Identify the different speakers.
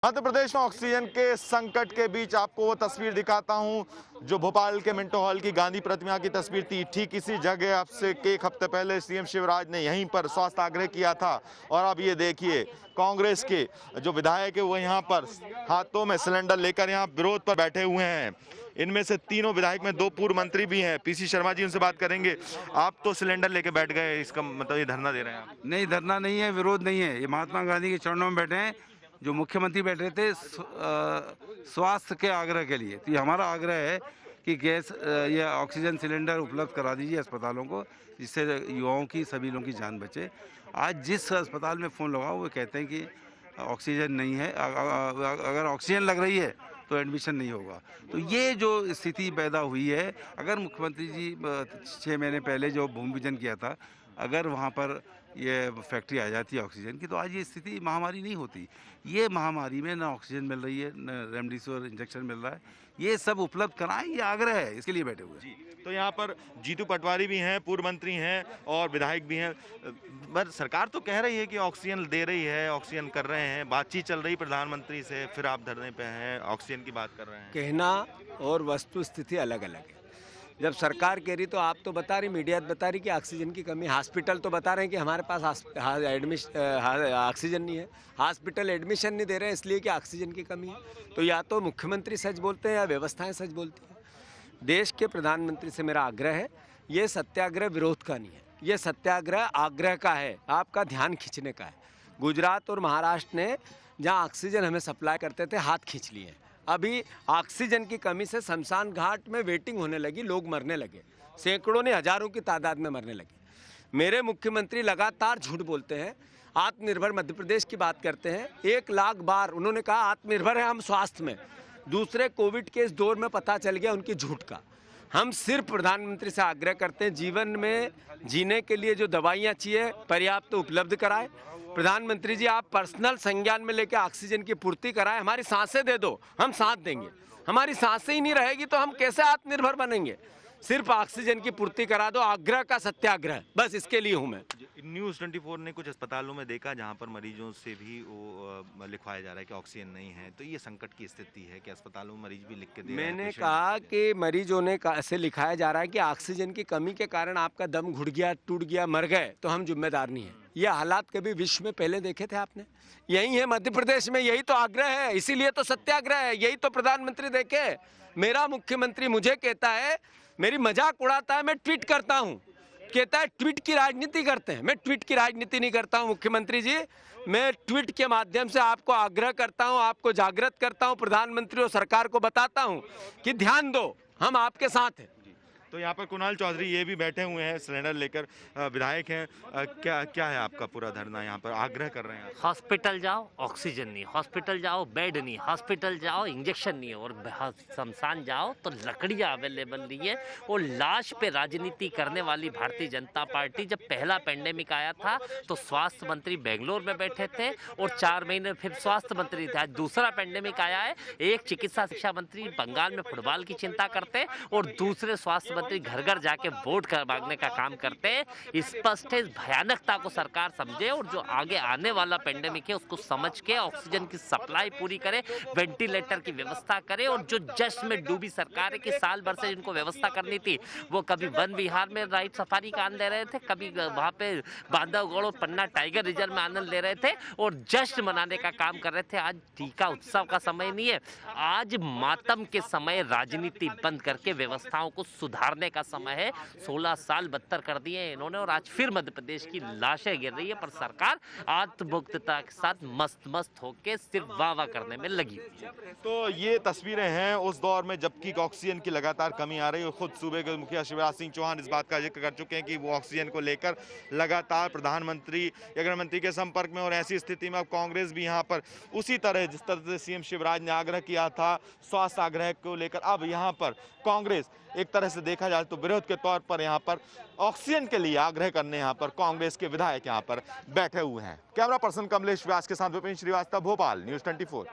Speaker 1: मध्य प्रदेश में ऑक्सीजन के संकट के बीच आपको वो तस्वीर दिखाता हूं जो भोपाल के मिंटो हॉल की गांधी प्रतिमा की तस्वीर थी। ठीक इसी जगह अब से एक हफ्ते पहले सीएम शिवराज ने यहीं पर स्वास्थ्य आग्रह किया था और अब ये देखिए कांग्रेस के जो विधायक है वो यहाँ पर हाथों में सिलेंडर लेकर यहाँ विरोध पर बैठे हुए हैं। इनमें से तीनों विधायक में 2 पूर्व मंत्री भी हैं। पीसी शर्मा जी, उनसे बात करेंगे। आप तो सिलेंडर लेके बैठ गए, इसका मतलब ये धरना दे रहे हैं आप?
Speaker 2: नहीं, धरना नहीं है, विरोध नहीं है। ये महात्मा गांधी के चरणों में बैठे हैं। जो मुख्यमंत्री बैठे थे स्वास्थ्य के आग्रह के लिए, तो ये हमारा आग्रह है कि गैस या ऑक्सीजन सिलेंडर उपलब्ध करा दीजिए अस्पतालों को, जिससे युवाओं की, सभी लोगों की जान बचे। आज जिस अस्पताल में फ़ोन लगाओ वो कहते हैं कि ऑक्सीजन नहीं है, अगर ऑक्सीजन लग रही है तो एडमिशन नहीं होगा। तो ये जो स्थिति पैदा हुई है, अगर मुख्यमंत्री जी 6 महीने पहले जो भूमि पूजन किया था, अगर वहाँ पर ये फैक्ट्री आ जाती है ऑक्सीजन की, तो आज ये स्थिति महामारी नहीं होती। ये महामारी में ना ऑक्सीजन मिल रही है, न रेमडेसिविर इंजेक्शन मिल रहा है। ये सब उपलब्ध कराएं, ये आग्रह है, इसके लिए बैठे हुए हैं।
Speaker 1: तो यहाँ पर जीतू पटवारी भी हैं, पूर्व मंत्री हैं और विधायक भी हैं। पर सरकार तो कह रही है कि ऑक्सीजन दे रही है, ऑक्सीजन कर रहे हैं, बातचीत चल रही प्रधानमंत्री से, फिर आप धरने पे हैं, ऑक्सीजन की बात कर रहे हैं।
Speaker 3: कहना और वस्तु स्थिति अलग अलग है। जब सरकार कह रही तो आप तो बता रही, मीडिया बता रही कि ऑक्सीजन की कमी, हॉस्पिटल तो बता रहे हैं कि हमारे पास ऑक्सीजन नहीं है, हॉस्पिटल एडमिशन नहीं दे रहे हैं इसलिए कि ऑक्सीजन की कमी है। तो या तो मुख्यमंत्री सच बोलते हैं या व्यवस्थाएं सच बोलती हैं। देश के प्रधानमंत्री से मेरा आग्रह है, ये सत्याग्रह विरोध का नहीं है, ये सत्याग्रह आग्रह का है, आपका ध्यान खींचने का है। गुजरात और महाराष्ट्र ने जहाँ ऑक्सीजन हमें सप्लाई करते थे हाथ खींच लिए हैं। अभी ऑक्सीजन की कमी से शमशान घाट में वेटिंग होने लगी, लोग मरने लगे, सैकड़ों ने हजारों की तादाद में मरने लगे। मेरे मुख्यमंत्री लगातार झूठ बोलते हैं, आत्मनिर्भर मध्य प्रदेश की बात करते हैं। 1 लाख बार उन्होंने कहा आत्मनिर्भर है हम स्वास्थ्य में। दूसरे कोविड के इस दौर में पता चल गया उनकी झूठ का। हम सिर्फ प्रधानमंत्री से आग्रह करते हैं, जीवन में जीने के लिए जो दवाइयाँ चाहिए पर्याप्त उपलब्ध कराए। प्रधानमंत्री जी, आप पर्सनल संज्ञान में लेकर ऑक्सीजन की पूर्ति कराएं, हमारी सांसें दे दो, हम साथ देंगे। हमारी सांसें ही नहीं रहेगी तो हम कैसे आत्मनिर्भर बनेंगे? सिर्फ ऑक्सीजन की पूर्ति करा दो, आग्रह का सत्याग्रह, बस इसके लिए हूँ मैं।
Speaker 1: न्यूज़ 24 ने कुछ अस्पतालों में देखा जहां पर मरीजों से भी वो लिखवाया जा रहा है कि ऑक्सीजन नहीं है, तो ये संकट की स्थिति है कि अस्पतालों में मरीज भी लिख के दे रहे हैं।
Speaker 3: मैंने कहा कि मरीजों ने ऐसे लिखाया जा रहा है कि ऑक्सीजन की कमी के कारण आपका दम घुट गया, टूट गया, मर गए, तो हम जिम्मेदार नहीं है। ये हालात कभी विश्व में पहले देखे थे आपने? यही है मध्य प्रदेश में, यही तो आग्रह है, इसीलिए तो सत्याग्रह है, यही तो प्रधानमंत्री देखे। मेरा मुख्यमंत्री मुझे कहता है, मेरी मजाक उड़ाता है, मैं ट्वीट करता हूं, कहता है ट्वीट की राजनीति करते हैं। मैं ट्वीट की राजनीति नहीं करता हूं मुख्यमंत्री जी, मैं ट्वीट के माध्यम से आपको आग्रह करता हूं, आपको जागृत करता हूं, प्रधानमंत्री और सरकार को बताता हूं कि ध्यान दो, हम आपके साथ हैं।
Speaker 1: तो यहाँ पर कुणाल चौधरी ये भी बैठे हुए हैं, सिलेंडर लेकर, विधायक हैं। क्या है आपका पूरा धरना? यहाँ पर आग्रह कर रहे हैं?
Speaker 4: हॉस्पिटल जाओ ऑक्सीजन नहीं, हॉस्पिटल जाओ बेड नहीं, हॉस्पिटल जाओ इंजेक्शन नहीं है, और शमशान जाओ तो लकड़ियाँ अवेलेबल नहीं है। और लाश पे राजनीति करने वाली भारतीय जनता पार्टी, जब पहला पेंडेमिक आया था तो स्वास्थ्य मंत्री बेंगलोर में बैठे थे और 4 महीने फिर स्वास्थ्य मंत्री थे। आज दूसरा पेंडेमिक आया है, एक चिकित्सा शिक्षा मंत्री बंगाल में फुटबॉल की चिंता करते और दूसरे स्वास्थ्य मंत्री घर घर जाके वोट मांगने का काम करते हैं। स्पष्ट है, भयानकता को सरकार समझे और जो आगे आने वाला पेंडेमिक है उसको समझ के ऑक्सीजन की सप्लाई पूरी करे, वेंटिलेटर की व्यवस्था करे। और जो जश्न में डूबी सरकार है कि साल भर से जिनको व्यवस्था करनी थी, वो कभी वन विहार में राइट सफारी का आनंद ले रहे थे, कभी वहां पे बांधवगढ़ और पन्ना टाइगर रिजर्व में आनंद ले रहे थे और जश्न मनाने का काम कर रहे थे। आज टीका उत्सव का समय नहीं है, आज मातम के समय राजनीति बंद करके व्यवस्थाओं को सुधार का समय है। 16 साल बदतर कर दिए इन्होंने और आज फिर मध्य प्रदेश की लाशें गिर रही है, पर सरकार आत्ममुग्धता के साथ मस्त होके सिर्फ वाह करने में लगी हुई है।
Speaker 1: तो ये तस्वीरें हैं उस दौर में जबकि ऑक्सीजन की लगातार कमी आ रही है। खुद सूबे के मुखिया शिवराज सिंह चौहान इस बात का जिक्र कर चुके हैं कि वो ऑक्सीजन को लेकर लगातार प्रधानमंत्री या गृह मंत्री के संपर्क में, और ऐसी स्थिति में अब कांग्रेस भी यहाँ पर उसी तरह जिस तरह से सीएम शिवराज ने आग्रह किया था स्वास्थ्य आग्रह को लेकर, अब यहाँ पर कांग्रेस एक तरह से देखा जाए तो विरोध के तौर पर यहाँ पर ऑक्सीजन के लिए आग्रह करने यहाँ पर कांग्रेस के विधायक यहाँ पर बैठे हुए हैं। कैमरा पर्सन कमलेश व्यास के साथ विपिन श्रीवास्तव, भोपाल, न्यूज़ 24।